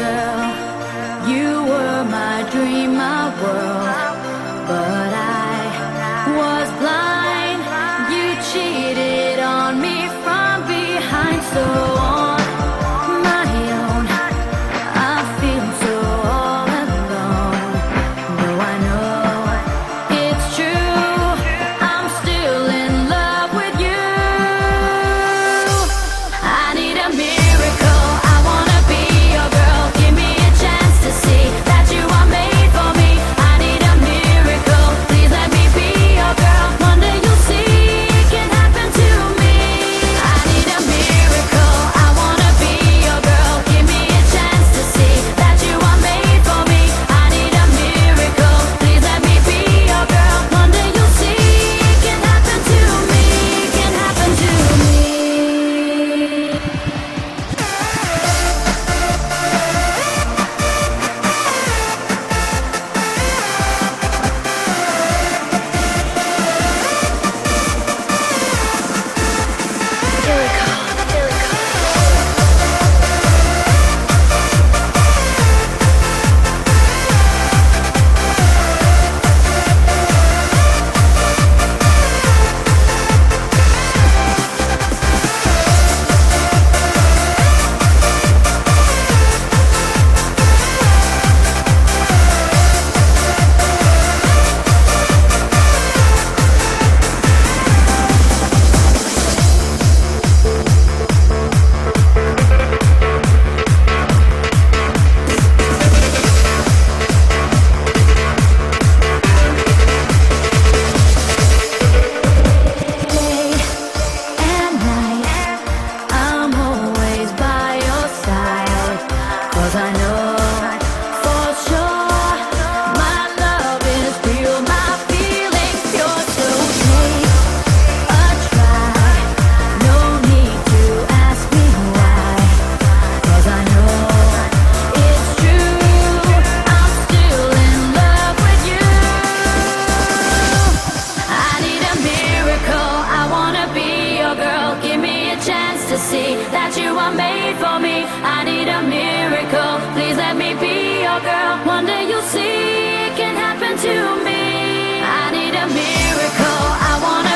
girl. You were my dream, my world. But I was blind. You cheated on me from behind. So on my own, I feel so all alone. Though I know it's true, I'm still in love with you. I need a miracle. I wanna be your girl. Give me a chance to see that you are made for me. I need a miracle. Please let me be your girl. One day you'll see it can happen to me. I need a miracle. I wanna be your girl. Give me a chance to see that you are made for me. I need a miracle. Please let me be your girl. One day you'll see it can happen to me. It can happen to me. Day and night, I'm always by your side. 'Cause I know for sure my love is real, my feelings pure. So take a try, no need to ask me why. 'Cause I know it's true, I'm still in love with you. I need a miracle. I wanna be your girl. Give me a chance to see that you are made for me. I need a miracle. Please let me be your girl. One day you'll see it can happen to me. I need a miracle. I wanna